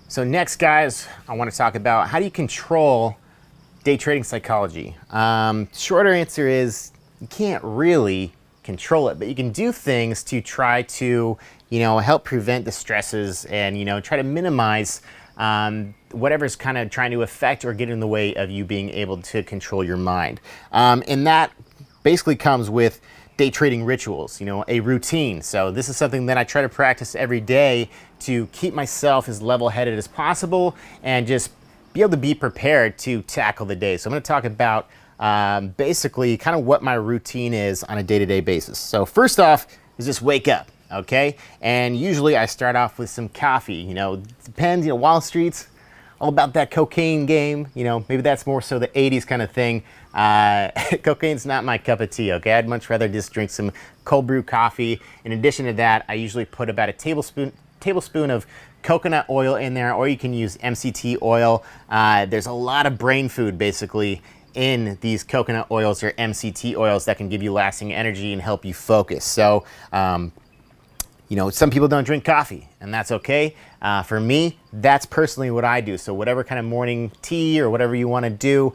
So next, guys, I want to talk about how do you control day trading psychology. Shorter answer is you can't really control it, but you can do things to try to, help prevent the stresses and, try to minimize whatever's kind of trying to affect or get in the way of you being able to control your mind. And that basically comes with day trading rituals, a routine. So this is something that I try to practice every day to keep myself as level-headed as possible and just be able to be prepared to tackle the day. So I'm going to talk about basically kind of what my routine is on a day-to-day basis. So first off is just wake up, okay? And usually I start off with some coffee, depends, Wall Street's all about that cocaine game, maybe that's more so the 80s kind of thing. Cocaine's not my cup of tea, okay? I'd much rather just drink some cold brew coffee. In addition to that, I usually put about a tablespoon of coconut oil in there, or you can use MCT oil. There's a lot of brain food basically in these coconut oils or MCT oils that can give you lasting energy and help you focus. So, some people don't drink coffee, and that's okay. For me, that's personally what I do. So whatever kind of morning tea or whatever you want to do,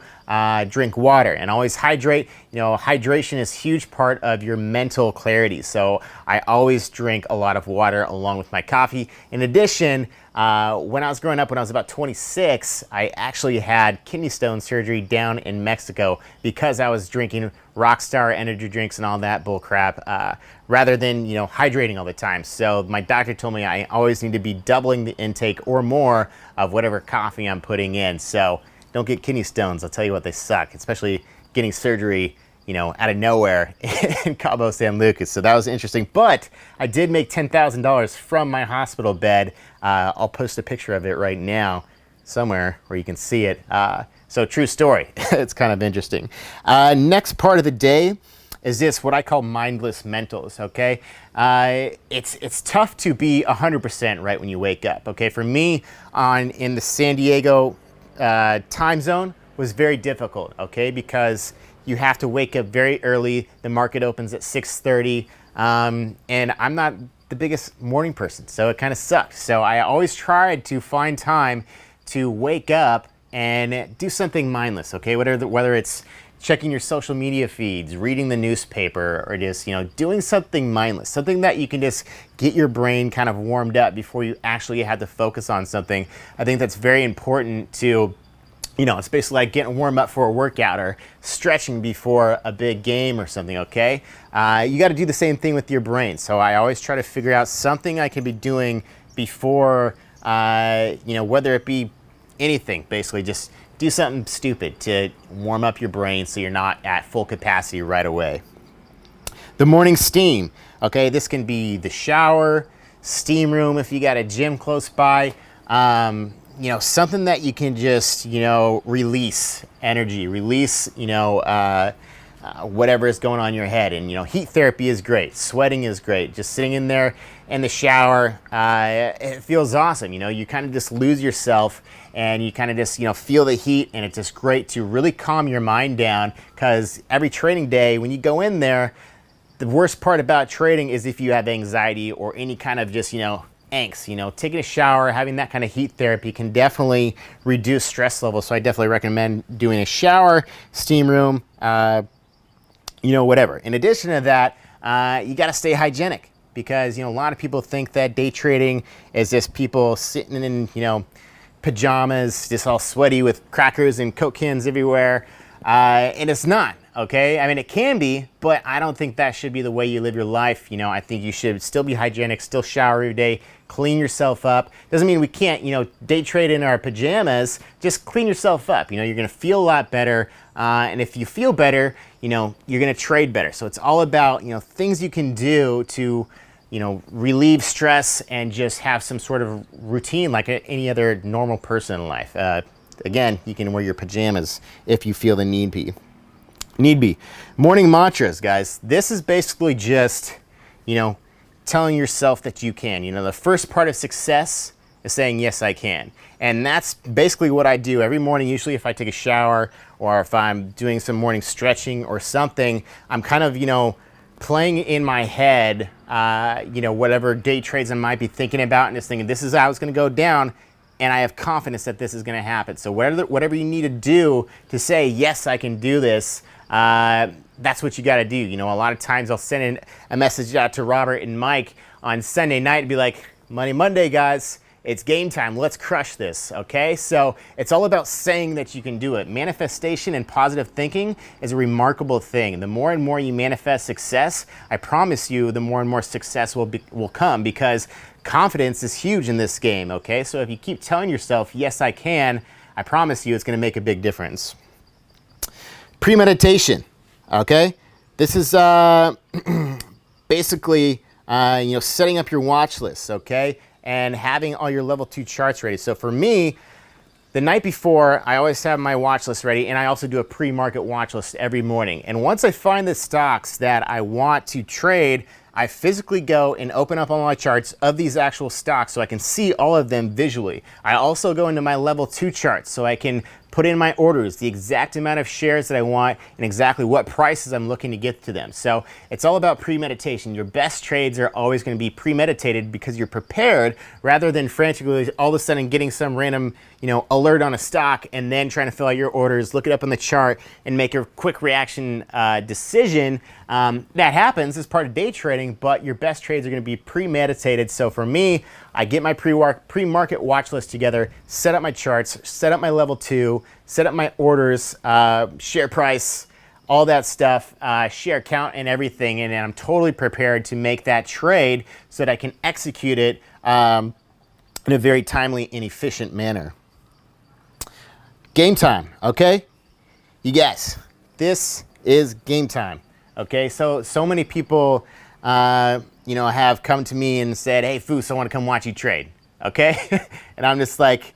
drink water and always hydrate. Hydration is a huge part of your mental clarity. So I always drink a lot of water along with my coffee. In addition, when I was growing up, when I was about 26, I actually had kidney stone surgery down in Mexico because I was drinking Rockstar energy drinks and all that bull crap, rather than, hydrating all the time. So my doctor told me I always need to be doubling the intake or more of whatever coffee I'm putting in. So don't get kidney stones. I'll tell you what, they suck, especially getting surgery, out of nowhere in Cabo San Lucas. So that was interesting. But I did make $10,000 from my hospital bed. I'll post a picture of it right now somewhere where you can see it. So true story. It's kind of interesting. Next part of the day is this, what I call mindless mentals, okay? It's tough to be 100% right when you wake up, okay? For me, in the San Diego time zone was very difficult, okay? Because you have to wake up very early. The market opens at 6:30, and I'm not the biggest morning person, so it kind of sucks. So I always tried to find time to wake up and do something mindless, okay? Whether it's checking your social media feeds, reading the newspaper, or just, doing something mindless, something that you can just get your brain kind of warmed up before you actually have to focus on something. I think that's very important to, it's basically like getting warmed up for a workout or stretching before a big game or something, okay? You got to do the same thing with your brain. So I always try to figure out something I can be doing before, whether it be anything, basically just do something stupid to warm up your brain so you're not at full capacity right away. The morning steam, okay? This can be the shower, steam room if you got a gym close by. Something that you can just, release energy, release, whatever is going on in your head. And, heat therapy is great. Sweating is great. Just sitting in there in the shower, it feels awesome. You kind of just lose yourself and you kind of just, feel the heat, and it's just great to really calm your mind down, because every training day when you go in there, the worst part about trading is if you have anxiety or any kind of just, angst. Taking a shower, having that kind of heat therapy can definitely reduce stress levels. So I definitely recommend doing a shower, steam room, whatever. In addition to that, you got to stay hygienic, because, a lot of people think that day trading is just people sitting in, pajamas, just all sweaty with crackers and Coke cans everywhere. And it's not. Okay, I mean, it can be, but I don't think that should be the way you live your life. I think you should still be hygienic, still shower every day, clean yourself up. Doesn't mean we can't, day trade in our pajamas. Just clean yourself up. You're going to feel a lot better. And if you feel better, you're going to trade better. So it's all about, things you can do to, relieve stress and just have some sort of routine like any other normal person in life. Again, you can wear your pajamas if you feel the need be. Morning mantras, guys. This is basically just, telling yourself that you can. The first part of success is saying, yes, I can. And that's basically what I do every morning. Usually if I take a shower or if I'm doing some morning stretching or something, I'm kind of, playing in my head, whatever day trades I might be thinking about, and just thinking, this is how it's going to go down. and I have confidence that this is going to happen. So whatever you need to do to say, yes, I can do this, that's what you got to do. You know, a lot of times I'll send in a message out to Robert and Mike on Sunday night and be like, Money Monday, guys. It's game time. Let's crush this, okay? So it's all about saying that you can do it. Manifestation and positive thinking is a remarkable thing. The more and more you manifest success, I promise you, the more and more success will come, because confidence is huge in this game, okay? So if you keep telling yourself, yes, I can, I promise you it's going to make a big difference. Premeditation, okay? This is basically, you know, setting up your watch list, okay? And having all your level 2 charts ready. So for me, the night before, I always have my watch list ready, and I also do a pre-market watch list every morning. And once I find the stocks that I want to trade, I physically go and open up all my charts of these actual stocks so I can see all of them visually. I also go into my level 2 charts so I can put in my orders, the exact amount of shares that I want, and exactly what prices I'm looking to get to them. So it's all about premeditation. Your best trades are always going to be premeditated because you're prepared, rather than frantically all of a sudden getting some random, you know, alert on a stock and then trying to fill out your orders, look it up on the chart, and make a quick reaction decision. That happens as part of day trading, but your best trades are going to be premeditated. So for me, I get my pre-market watch list together, set up my charts, set up my level 2, set up my orders, share price, all that stuff, share count and everything, and I'm totally prepared to make that trade so that I can execute it in a very timely and efficient manner. Game time, okay? You guys, this is game time, okay? So many people, you know, have come to me and said, hey, Foose, I want to come watch you trade, okay? And I'm just like,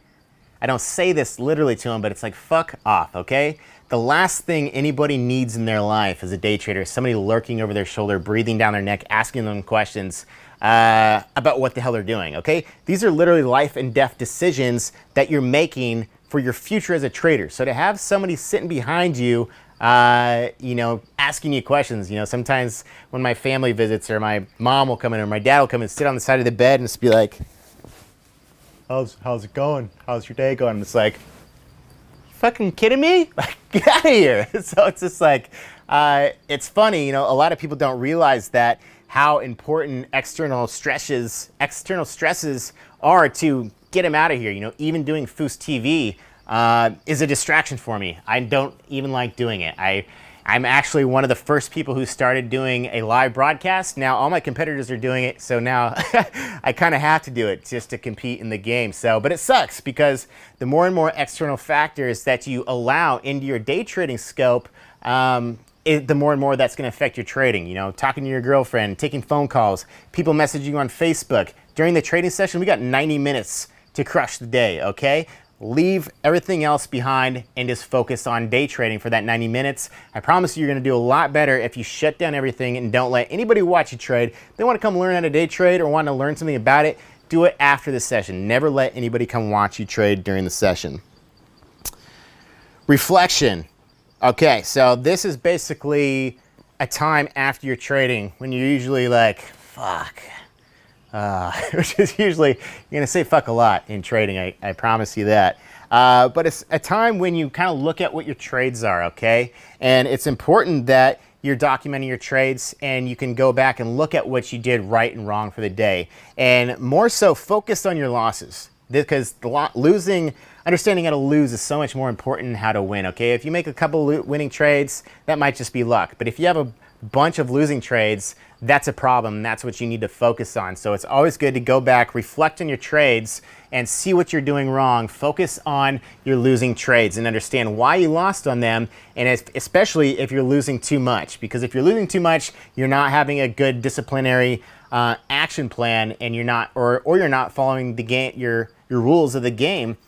I don't say this literally to them, but it's like, fuck off, okay? The last thing anybody needs in their life as a day trader is somebody lurking over their shoulder, breathing down their neck, asking them questions about what the hell they're doing, okay? These are literally life and death decisions that you're making for your future as a trader. So to have somebody sitting behind you, you know, asking you questions, you know, sometimes when my family visits, or my mom will come in or my dad will come and sit on the side of the bed and just be like, how's it going? How's your day going? And it's like, you fucking kidding me? Like, get out of here. So it's just like, it's funny, you know, a lot of people don't realize that how important external stresses are to get them out of here. You know, even doing Foose TV is a distraction for me. I don't even like doing it. I'm actually one of the first people who started doing a live broadcast. Now all my competitors are doing it, so now I kind of have to do it just to compete in the game. So, but it sucks because the more and more external factors that you allow into your day trading scope, the more and more that's going to affect your trading. You know, talking to your girlfriend, taking phone calls, people messaging you on Facebook. During the trading session, we got 90 minutes to crush the day, okay? Leave everything else behind and just focus on day trading for that 90 minutes. I promise you, you're going to do a lot better if you shut down everything and don't let anybody watch you trade. If they want to come learn how to day trade or want to learn something about it, do it after the session. Never let anybody come watch you trade during the session. Reflection. Okay, so this is basically a time after you're trading when you're usually like, fuck. Which is usually, you're going to say fuck a lot in trading, I promise you that. But it's a time when you kind of look at what your trades are, okay? And it's important that you're documenting your trades and you can go back and look at what you did right and wrong for the day. And more so, focus on your losses. Because understanding how to lose is so much more important than how to win, okay? If you make a couple winning trades, that might just be luck. But if you have a bunch of losing trades, that's a problem. That's what you need to focus on. So it's always good to go back, reflect on your trades, and see what you're doing wrong. Focus on your losing trades and understand why you lost on them, and especially if you're losing too much. Because if you're losing too much, you're not having a good disciplinary action plan, and you're not, or you're not following the game, your rules of the game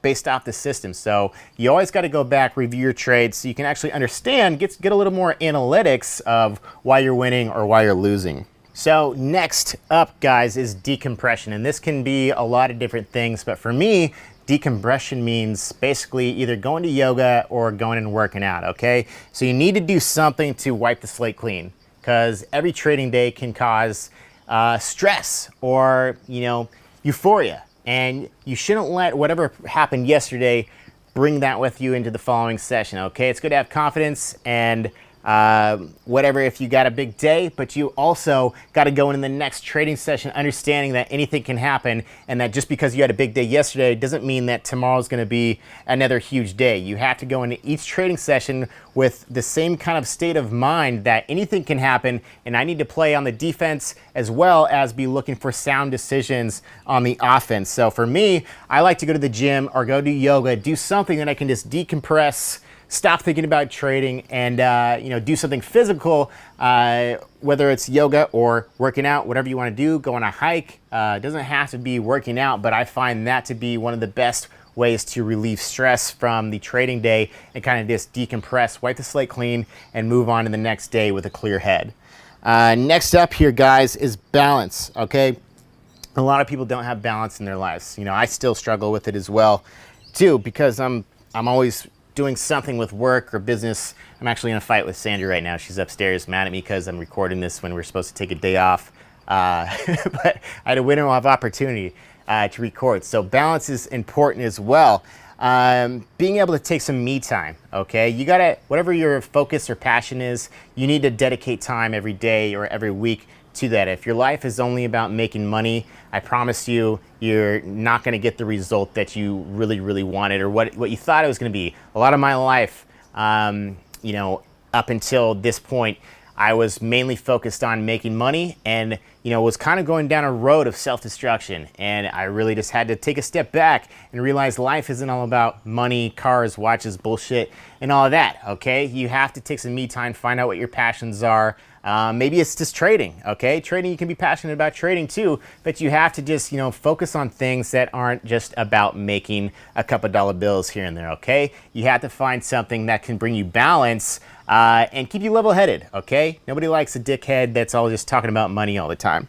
based off the system. So you always got to go back, review your trades so you can actually understand, get a little more analytics of why you're winning or why you're losing. So next up, guys, is decompression. And this can be a lot of different things, but for me, decompression means basically either going to yoga or going and working out, okay? So you need to do something to wipe the slate clean, because every trading day can cause stress or, you know, euphoria. and you shouldn't let whatever happened yesterday bring that with you into the following session, okay? It's good to have confidence and whatever if you got a big day, but you also got to go into the next trading session understanding that anything can happen, and that just because you had a big day yesterday doesn't mean that tomorrow's going to be another huge day. You have to go into each trading session with the same kind of state of mind that anything can happen, and I need to play on the defense as well as be looking for sound decisions on the offense. So for me, I like to go to the gym or go do yoga, do something that I can just decompress, stop thinking about trading, and do something physical, whether it's yoga or working out, whatever you want to do, go on a hike. It doesn't have to be working out, but I find that to be one of the best ways to relieve stress from the trading day and kind of just decompress, wipe the slate clean, and move on to the next day with a clear head. Next up here, guys, is balance, okay? A lot of people don't have balance in their lives. I still struggle with it as well, too, because I'm always doing something with work or business. I'm actually in a fight with Sandra right now. She's upstairs mad at me because I'm recording this when we're supposed to take a day off. But I had a window of opportunity to record. So balance is important as well. Being able to take some me time, okay? You gotta, whatever your focus or passion is, you need to dedicate time every day or every week to that. If your life is only about making money, I promise you, you're not going to get the result that you really, really wanted or what you thought it was going to be. A lot of my life, up until this point, I was mainly focused on making money and, was kind of going down a road of self-destruction. And I really just had to take a step back and realize life isn't all about money, cars, watches, bullshit, and all of that, okay? You have to take some me time, find out what your passions are. Maybe it's just trading, okay? Trading, you can be passionate about trading too, but you have to just, focus on things that aren't just about making a couple dollar bills here and there, okay? You have to find something that can bring you balance and keep you level-headed, okay? Nobody likes a dickhead that's all just talking about money all the time.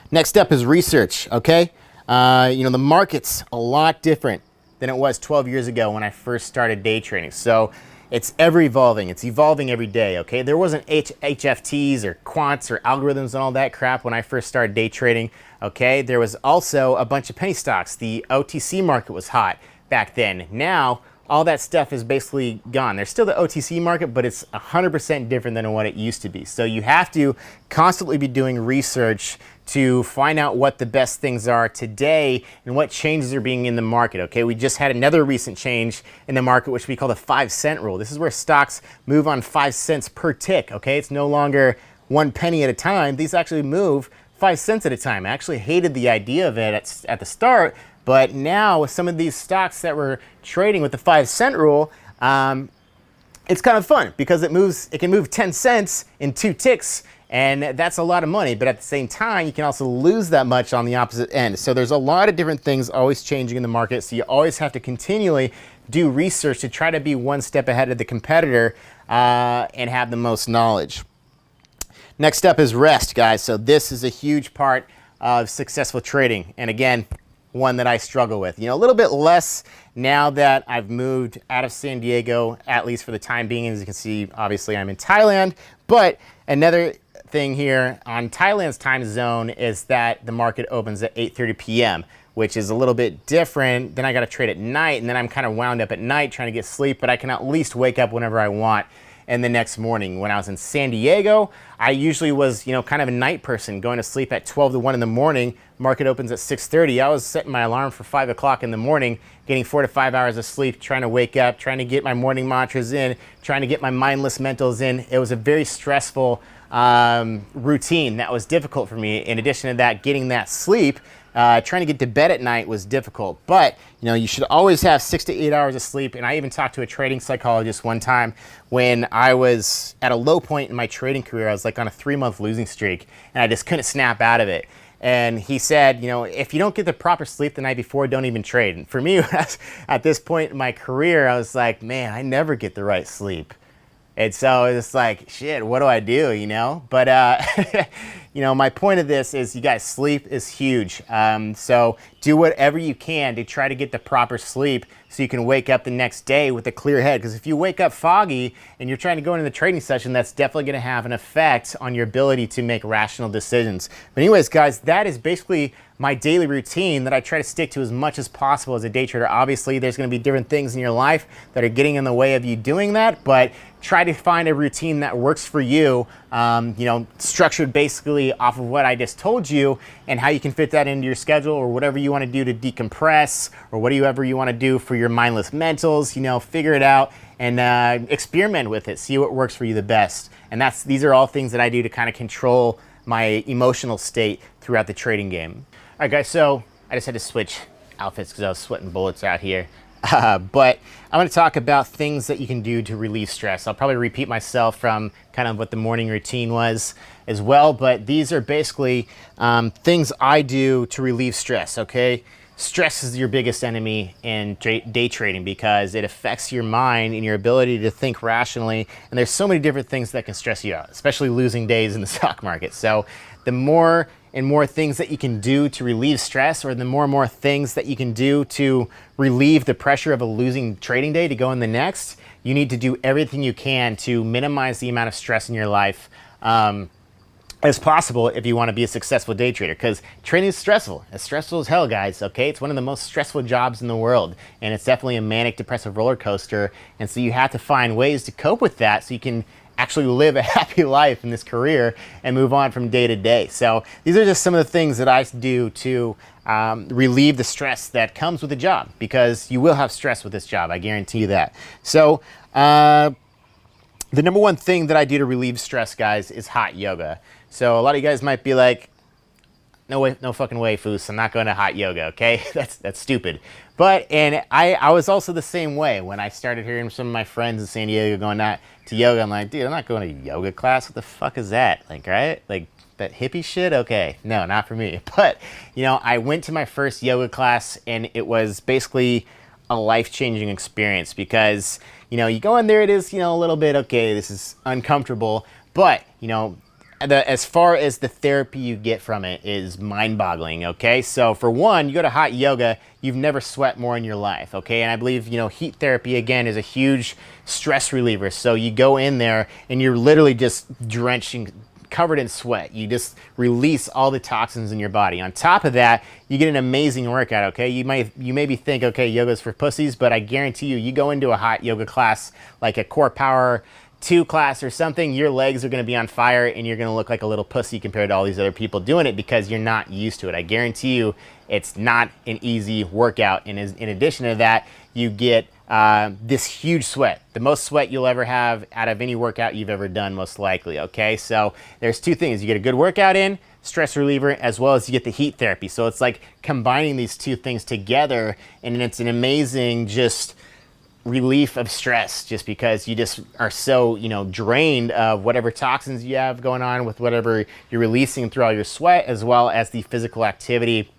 Next up is research, okay? The market's a lot different than it was 12 years ago when I first started day trading. So it's ever evolving. It's evolving every day, okay? There wasn't HFTs or quants or algorithms and all that crap when I first started day trading, okay? There was also a bunch of penny stocks. The OTC market was hot back then. Now, all that stuff is basically gone. There's still the OTC market, but it's 100% different than what it used to be. So you have to constantly be doing research to find out what the best things are today and what changes are being in the market, okay? We just had another recent change in the market, which we call the 5-cent rule. This is where stocks move on 5 cents per tick, okay? It's no longer 1 penny at a time. These actually move 5 cents at a time. I actually hated the idea of it at the start, but now with some of these stocks that were trading with the 5-cent rule, it's kind of fun because it can move 10 cents in 2 ticks, and that's a lot of money, but at the same time, you can also lose that much on the opposite end. So there's a lot of different things always changing in the market, so you always have to continually do research to try to be one step ahead of the competitor and have the most knowledge. Next up is rest, guys. So this is a huge part of successful trading, and again, one that I struggle with. A little bit less now that I've moved out of San Diego, at least for the time being. As you can see, obviously I'm in Thailand, but another thing here on Thailand's time zone is that the market opens at 8:30 p.m., which is a little bit different. Then I got to trade at night, and then I'm kind of wound up at night trying to get sleep, but I can at least wake up whenever I want and the next morning. When I was in San Diego, I usually was, kind of a night person, going to sleep at 12 to 1 in the morning. Market opens at 6:30. I was setting my alarm for 5 o'clock in the morning, getting 4 to 5 hours of sleep, trying to wake up, trying to get my morning mantras in, trying to get my mindless mentals in. It was a very stressful routine that was difficult for me. In addition to that, getting that sleep, trying to get to bed at night was difficult. But you should always have 6 to 8 hours of sleep. And I even talked to a trading psychologist one time when I was at a low point in my trading career. I was like on a 3-month losing streak, and I just couldn't snap out of it. And he said, if you don't get the proper sleep the night before, don't even trade. And for me, at this point in my career, I was like, man, I never get the right sleep. And so it's like, shit, what do I do, you know? But, you know, my point of this is you guys, sleep is huge. So do whatever you can to try to get the proper sleep so you can wake up the next day with a clear head. Because if you wake up foggy and you're trying to go into the training session, that's definitely going to have an effect on your ability to make rational decisions. But anyways, guys, that is basically my daily routine that I try to stick to as much as possible as a day trader. Obviously, there's going to be different things in your life that are getting in the way of you doing that, but try to find a routine that works for you, you know, structured basically off of what I just told you and how you can fit that into your schedule or whatever you want to do to decompress or whatever you want to do for your mindless mentals. You know, figure it out and experiment with it, see what works for you the best. And these are all things that I do to kind of control my emotional state throughout the trading game. All right, guys, so I just had to switch outfits because I was sweating bullets out here. But I'm going to talk about things that you can do to relieve stress. I'll probably repeat myself from kind of what the morning routine was as well, but these are basically things I do to relieve stress, okay? Stress is your biggest enemy in day trading because it affects your mind and your ability to think rationally, and there's so many different things that can stress you out, especially losing days in the stock market. So the more and more things that you can do to relieve stress, or the more and more things that you can do to relieve the pressure of a losing trading day to go in the next, you need to do everything you can to minimize the amount of stress in your life as possible if you want to be a successful day trader, because trading is stressful. It's stressful as hell, guys, okay? It's one of the most stressful jobs in the world, and it's definitely a manic depressive roller coaster, and so you have to find ways to cope with that so you can actually live a happy life in this career and move on from day to day. So these are just some of the things that I do to relieve the stress that comes with the job, because you will have stress with this job, I guarantee you that. So the number one thing that I do to relieve stress, guys, is hot yoga. So a lot of you guys might be like, no way, no fucking way, Foos, I'm not going to hot yoga, okay? That's stupid. But, and I was also the same way when I started hearing some of my friends in San Diego going out to yoga. I'm like, dude, I'm not going to yoga class. What the fuck is that? Like, right? Like, that hippie shit? Okay, no, not for me. But, you know, I went to my first yoga class and it was basically a life-changing experience because, you know, you go in there, it is, you know, a little bit, okay, this is uncomfortable, but, you know, as far as the therapy you get from it is mind-boggling, okay? So for one, you go to hot yoga, you've never sweat more in your life, okay? And I believe, you know, heat therapy, again, is a huge stress reliever. So you go in there and you're literally just drenching, covered in sweat. You just release all the toxins in your body. On top of that, you get an amazing workout, okay? You maybe think, okay, yoga's for pussies, but I guarantee you, you go into a hot yoga class, like a Core Power 2 class or something, your legs are going to be on fire and you're going to look like a little pussy compared to all these other people doing it because you're not used to it. I guarantee you it's not an easy workout. And in addition to that, you get this huge sweat, the most sweat you'll ever have out of any workout you've ever done, most likely, okay? So there's two things. You get a good workout in, stress reliever, as well as you get the heat therapy. So it's like combining these two things together, and it's an amazing just relief of stress, just because you just are so, you know, drained of whatever toxins you have going on with whatever you're releasing through all your sweat, as well as the physical activity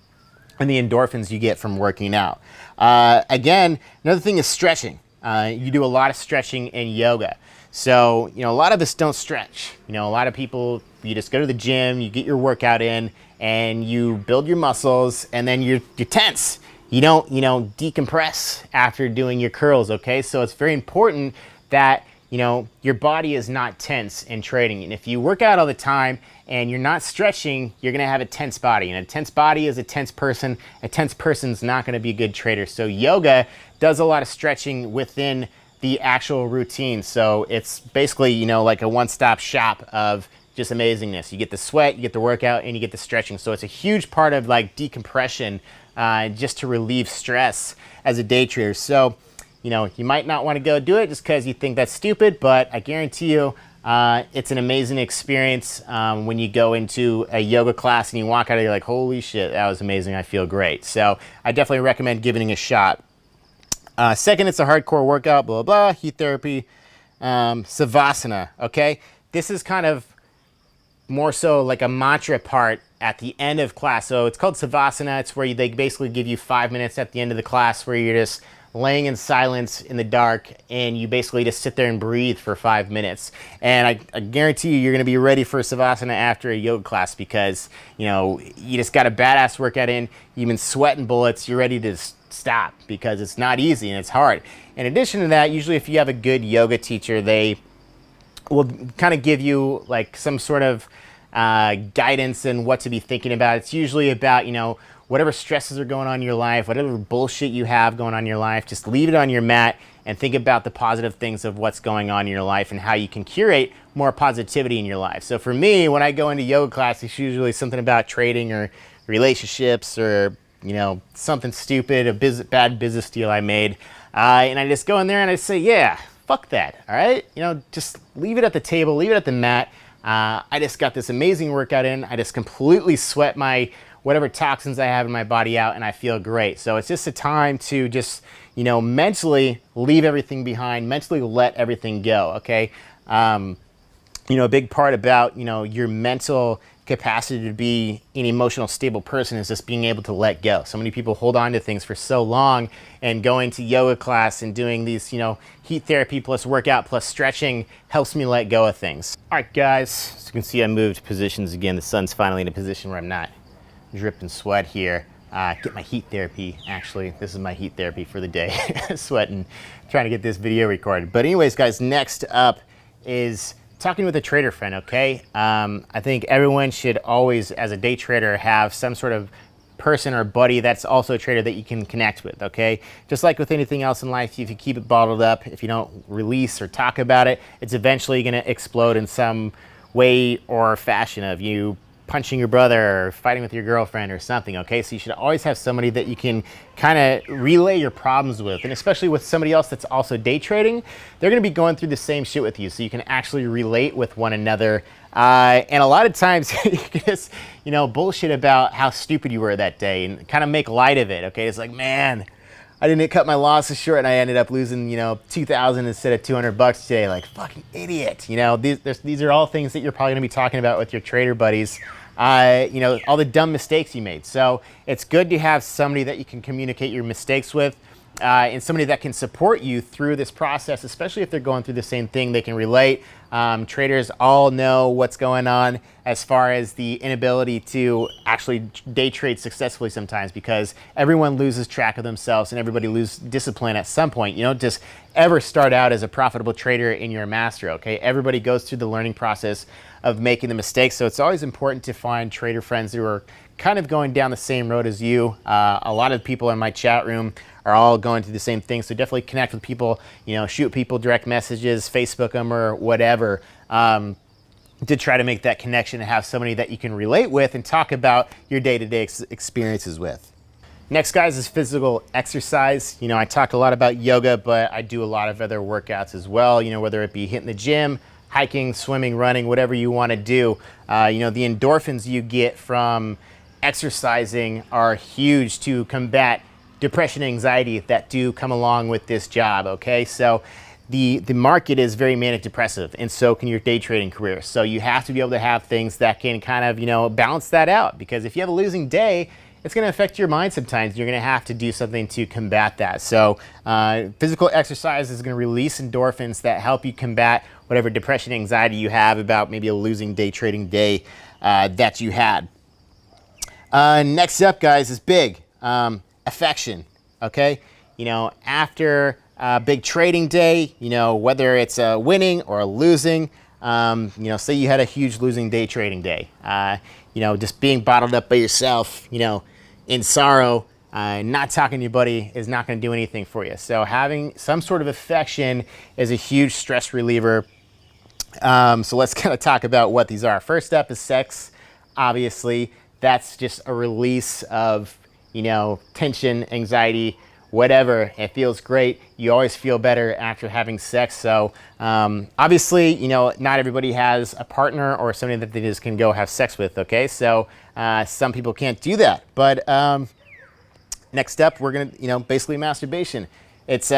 and the endorphins you get from working out. Again, another thing is stretching. You do a lot of stretching in yoga. So, you know, a lot of us don't stretch. You know, a lot of people, you just go to the gym, you get your workout in, and you build your muscles, and then you're tense. You don't, you know, decompress after doing your curls, okay? So it's very important that, you know, your body is not tense in trading. And if you work out all the time and you're not stretching, you're gonna have a tense body. And a tense body is a tense person. A tense person's not gonna be a good trader. So yoga does a lot of stretching within the actual routine. So it's basically, you know, like a one-stop shop of just amazingness. You get the sweat, you get the workout, and you get the stretching. So it's a huge part of like decompression, just to relieve stress as a day trader. So, you know, you might not want to go do it just because you think that's stupid, but I guarantee you it's an amazing experience when you go into a yoga class and you walk out and you're like, holy shit, that was amazing, I feel great. So I definitely recommend giving it a shot. Second, it's a hardcore workout, blah, blah, heat therapy, Savasana, okay? This is kind of more so like a mantra part at the end of class. So it's called Savasana. It's where they basically give you 5 minutes at the end of the class where you're just laying in silence in the dark, and you basically just sit there and breathe for 5 minutes. And I guarantee you're going to be ready for Savasana after a yoga class, because you just got a badass workout in, you've been sweating bullets, you're ready to stop, because it's not easy and it's hard. In addition to that, usually if you have a good yoga teacher, they will kind of give you like some sort of guidance and what to be thinking about. It's usually about, whatever stresses are going on in your life, whatever bullshit you have going on in your life, just leave it on your mat and think about the positive things of what's going on in your life and how you can curate more positivity in your life. So for me, when I go into yoga class, it's usually something about trading or relationships or, something stupid, a bad business deal I made. And I just go in there and I say, yeah, fuck that, all right? Just leave it at the table, leave it at the mat. I just got this amazing workout in. I just completely sweat my whatever toxins I have in my body out, and I feel great. So it's just a time to just, mentally leave everything behind, mentally let everything go, okay? A big part about, your mental capacity to be an emotional stable person is just being able to let go. So many people hold on to things for so long, and going to yoga class and doing these, heat therapy plus workout plus stretching helps me let go of things. All right, guys, as you can see, I moved positions again. The sun's finally in a position where I'm not dripping sweat here. Get my heat therapy. Actually, this is my heat therapy for the day. Sweating, trying to get this video recorded. But anyways, guys, next up is talking with a trader friend, okay? I think everyone should always, as a day trader, have some sort of person or buddy that's also a trader that you can connect with, okay? Just like with anything else in life, if you keep it bottled up, if you don't release or talk about it, it's eventually gonna explode in some way or fashion of you punching your brother or fighting with your girlfriend or something, okay? So you should always have somebody that you can kind of relay your problems with, and especially with somebody else that's also day trading, they're gonna be going through the same shit with you, so you can actually relate with one another. And a lot of times you can just, bullshit about how stupid you were that day and kind of make light of it, okay? It's like, man, I didn't cut my losses short and I ended up losing, 2,000 instead of 200 bucks today. Like, fucking idiot. These are all things that you're probably gonna be talking about with your trader buddies. All the dumb mistakes you made. So it's good to have somebody that you can communicate your mistakes with, and somebody that can support you through this process, especially if they're going through the same thing. They can relate. Traders all know what's going on as far as the inability to actually day trade successfully sometimes, because everyone loses track of themselves and everybody loses discipline at some point. You don't just ever start out as a profitable trader and you're a master, okay? Everybody goes through the learning process of making the mistakes. So it's always important to find trader friends who are kind of going down the same road as you. A lot of people in my chat room are all going through the same thing. So definitely connect with people, shoot people direct messages, Facebook them or whatever, to try to make that connection and have somebody that you can relate with and talk about your day-to-day experiences with. Next, guys, is physical exercise. I talk a lot about yoga, but I do a lot of other workouts as well, whether it be hitting the gym, hiking, swimming, running, whatever you want to do. The endorphins you get from exercising are huge to combat depression and anxiety that do come along with this job, okay? So the market is very manic depressive, and so can your day trading career. So you have to be able to have things that can kind of, balance that out, because if you have a losing day, it's going to affect your mind sometimes. You're going to have to do something to combat that. So physical exercise is going to release endorphins that help you combat whatever depression, anxiety you have about maybe a losing day trading day that you had. Next up, guys, is big. Affection, okay? After a big trading day, whether it's winning or losing, say you had a huge losing day trading day, just being bottled up by yourself, in sorrow, not talking to your buddy is not going to do anything for you. So having some sort of affection is a huge stress reliever. So let's kind of talk about what these are. First up is sex. Obviously, that's just a release of, tension, anxiety, whatever. It feels great. You always feel better after having sex. So obviously, not everybody has a partner or somebody that they just can go have sex with, okay? So some people can't do that. But next up, we're gonna, basically masturbation. It's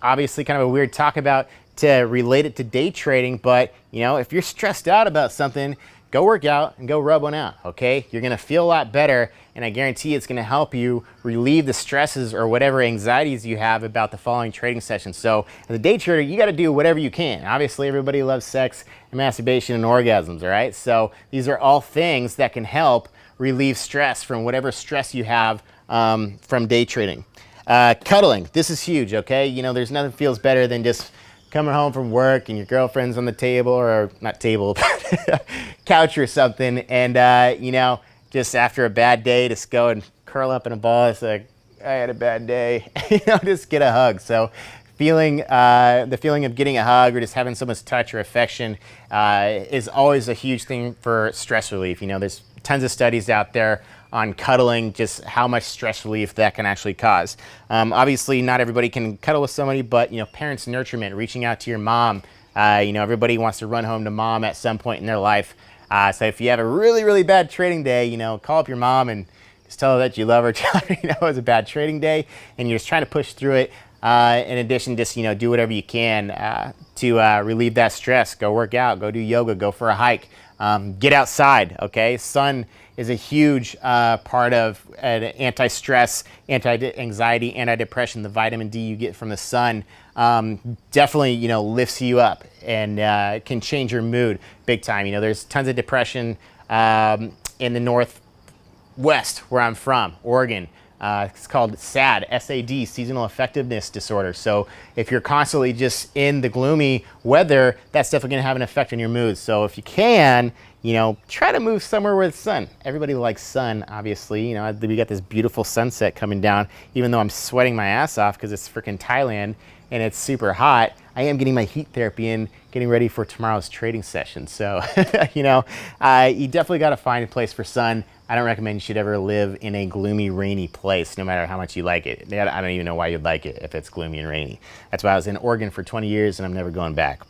obviously kind of a weird talk about to relate it to day trading, but if you're stressed out about something, go work out and go rub one out, okay? You're gonna feel a lot better, and I guarantee it's going to help you relieve the stresses or whatever anxieties you have about the following trading session. So as a day trader, you got to do whatever you can. Obviously, everybody loves sex and masturbation and orgasms, all right? So these are all things that can help relieve stress from whatever stress you have from day trading. Cuddling, this is huge, okay? You know, there's nothing feels better than just coming home from work and your girlfriend's on the table, or not table, but couch or something, and you know, just after a bad day, just go and curl up in a ball. It's like, I had a bad day. You know, just get a hug. So the feeling of getting a hug or just having someone's touch or affection is always a huge thing for stress relief. You know, there's tons of studies out there on cuddling, just how much stress relief that can actually cause. Obviously, not everybody can cuddle with somebody, but you know, parents' nurturement, reaching out to your mom. You know, everybody wants to run home to mom at some point in their life. So if you have a really, really bad trading day, you know, call up your mom and just tell her that you love her. Tell her, you know, it was a bad trading day, and you're just trying to push through it. In addition, just, you know, do whatever you can to relieve that stress. Go work out, go do yoga, go for a hike, get outside. Okay, sun is a huge part of an anti-stress, anti-anxiety, anti-depression. The vitamin D you get from the sun definitely, you know, lifts you up and can change your mood big time. You know, there's tons of depression in the Northwest where I'm from, Oregon. It's called SAD, S-A-D, seasonal effectiveness disorder. So if you're constantly just in the gloomy weather, that's definitely going to have an effect on your mood. So if you can, you know, try to move somewhere with sun. Everybody likes sun, obviously. You know, we got this beautiful sunset coming down, even though I'm sweating my ass off because it's freaking Thailand and it's super hot. I am getting my heat therapy in, getting ready for tomorrow's trading session. So, you know, you definitely got to find a place for sun. I don't recommend you should ever live in a gloomy, rainy place, no matter how much you like it. I don't even know why you'd like it if it's gloomy and rainy. That's why I was in Oregon for 20 years and I'm never going back.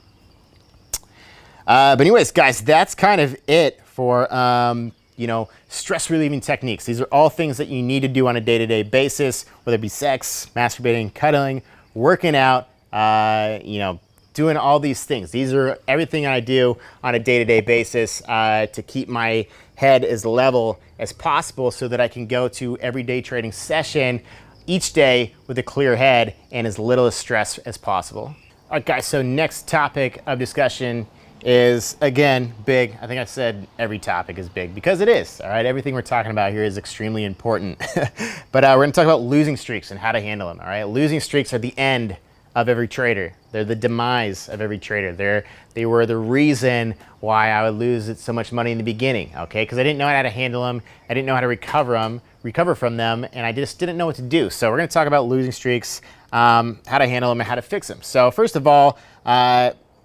But anyways, guys, that's kind of it for, you know, stress relieving techniques. These are all things that you need to do on a day-to-day basis, whether it be sex, masturbating, cuddling, working out, you know, doing all these things. These are everything I do on a day-to-day basis to keep my head as level as possible so that I can go to every day trading session each day with a clear head and as little stress as possible. All right, guys, so next topic of discussion is, again, big. I think I said every topic is big because it is, all right? Everything we're talking about here is extremely important. But we're gonna talk about losing streaks and how to handle them, all right? Losing streaks are the end of every trader. They're the demise of every trader. They were the reason why I would lose so much money in the beginning, okay? Because I didn't know how to handle them. I didn't know how to recover from them, and I just didn't know what to do. So we're gonna talk about losing streaks, how to handle them and how to fix them. So first of all,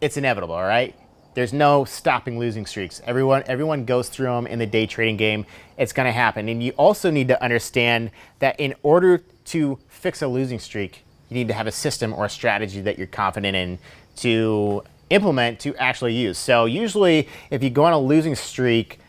it's inevitable, all right? There's no stopping losing streaks. Everyone goes through them in the day trading game. It's gonna happen. And you also need to understand that in order to fix a losing streak, you need to have a system or a strategy that you're confident in to implement, to actually use. So usually if you go on a losing streak,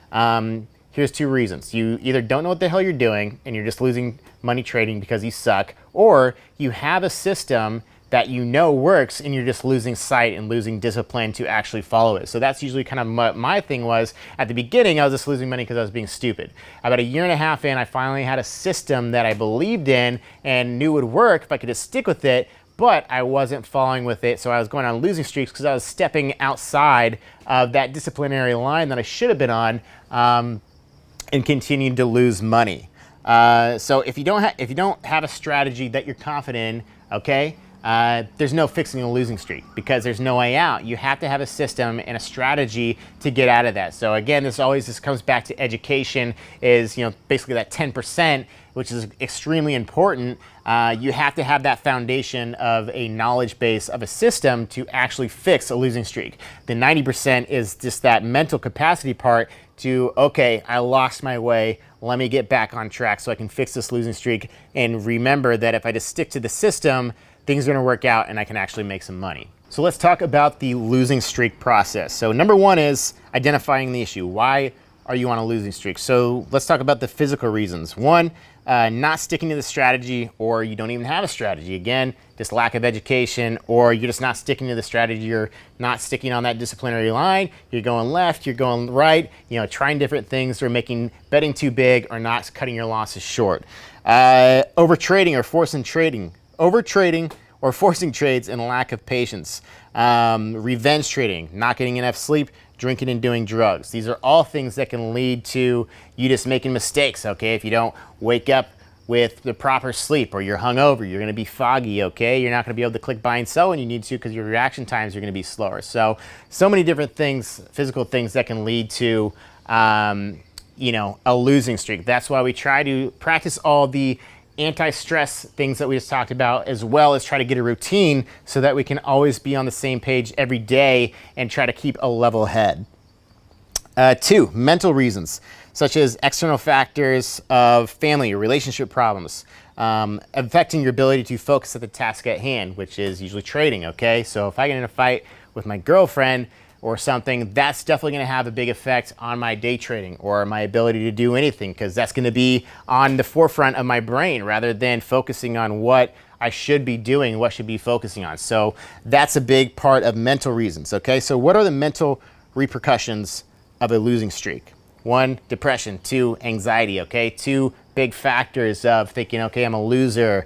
here's two reasons. You either don't know what the hell you're doing and you're just losing money trading because you suck, or you have a system that you know works and you're just losing sight and losing discipline to actually follow it. So that's usually kind of what my thing was. At the beginning, I was just losing money because I was being stupid. About a year and a half in, I finally had a system that I believed in and knew would work if I could just stick with it, but I wasn't following with it. So I was going on losing streaks because I was stepping outside of that disciplinary line that I should have been on and continued to lose money. So if you don't have a strategy that you're confident in, okay, there's no fixing a losing streak because there's no way out. You have to have a system and a strategy to get out of that. So again, this comes back to education, is, you know, basically that 10%, which is extremely important. You have to have that foundation of a knowledge base of a system to actually fix a losing streak. The 90% is just that mental capacity part to, okay, I lost my way. Let me get back on track so I can fix this losing streak and remember that if I just stick to the system, things are gonna work out and I can actually make some money. So let's talk about the losing streak process. So number one is identifying the issue. Why are you on a losing streak? So let's talk about the physical reasons. One, not sticking to the strategy, or you don't even have a strategy. Again, just lack of education, or you're just not sticking to the strategy. You're not sticking on that disciplinary line. You're going left, you're going right, you know, trying different things, or making betting too big, or not cutting your losses short. Over trading or forcing trading. Over trading or forcing trades and lack of patience. Revenge trading, not getting enough sleep, drinking and doing drugs. These are all things that can lead to you just making mistakes, okay? If you don't wake up with the proper sleep, or you're hungover, you're gonna be foggy, okay? You're not gonna be able to click buy and sell when you need to, because your reaction times are gonna be slower. So many different things, physical things that can lead to, you know, a losing streak. That's why we try to practice all the anti-stress things that we just talked about, as well as try to get a routine so that we can always be on the same page every day and try to keep a level head. 2, mental reasons, such as external factors of family or relationship problems, affecting your ability to focus at the task at hand, which is usually trading, okay? So if I get in a fight with my girlfriend or something, that's definitely going to have a big effect on my day trading or my ability to do anything, because that's going to be on the forefront of my brain rather than focusing on what I should be doing, what I should be focusing on. So that's a big part of mental reasons, okay? So what are the mental repercussions of a losing streak? 1, depression. 2, anxiety, okay? 2 big factors of thinking, okay, I'm a loser,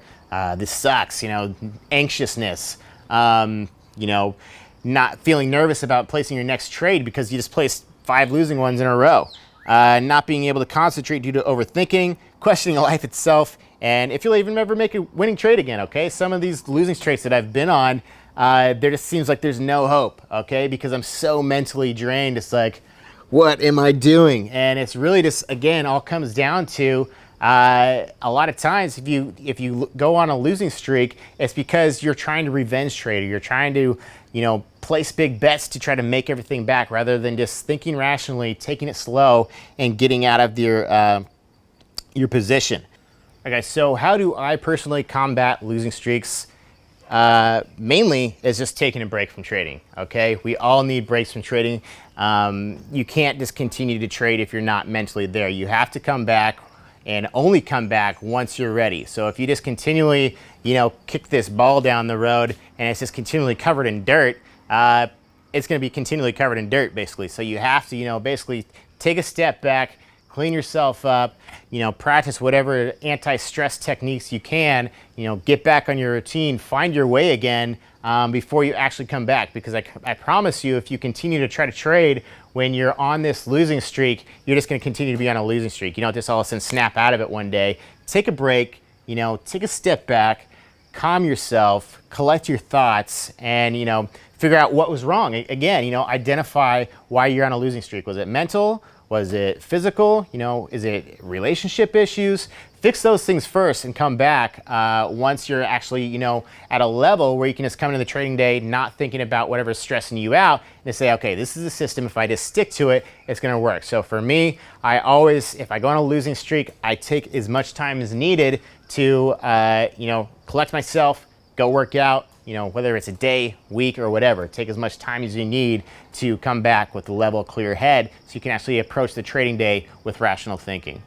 this sucks, you know, anxiousness, you know, not feeling nervous about placing your next trade because you just placed 5 losing ones in a row. Not being able to concentrate due to overthinking, questioning life itself, and if you'll even ever make a winning trade again, okay? Some of these losing streaks that I've been on, there just seems like there's no hope, okay? Because I'm so mentally drained. It's like, what am I doing? And it's really just, again, all comes down to a lot of times if you go on a losing streak, it's because you're trying to revenge trade, or you're trying to, you know, place big bets to try to make everything back, rather than just thinking rationally, taking it slow, and getting out of your position. Okay, so how do I personally combat losing streaks? Mainly is just taking a break from trading, okay? We all need breaks from trading. You can't just continue to trade if you're not mentally there. You have to come back, and only come back once you're ready. So if you just continually, you know, kick this ball down the road and it's just continually covered in dirt, it's gonna be continually covered in dirt, basically. So you have to, you know, basically take a step back, clean yourself up, you know, practice whatever anti-stress techniques you can, you know, get back on your routine, find your way again, before you actually come back. Because I promise you, if you continue to try to trade when you're on this losing streak, you're just going to continue to be on a losing streak. You don't just all of a sudden snap out of it one day. Take a break, you know, take a step back, calm yourself, collect your thoughts, and, you know, figure out what was wrong. Again, you know, identify why you're on a losing streak. Was it mental? Was it physical? You know, is it relationship issues? Fix those things first and come back once you're actually, you know, at a level where you can just come into the trading day not thinking about whatever's stressing you out, and say, okay, this is the system. If I just stick to it, it's going to work. So for me, I always, if I go on a losing streak, I take as much time as needed to, you know, collect myself, go work out, you know, whether it's a day, week, or whatever. Take as much time as you need to come back with a level, clear head, so you can actually approach the trading day with rational thinking.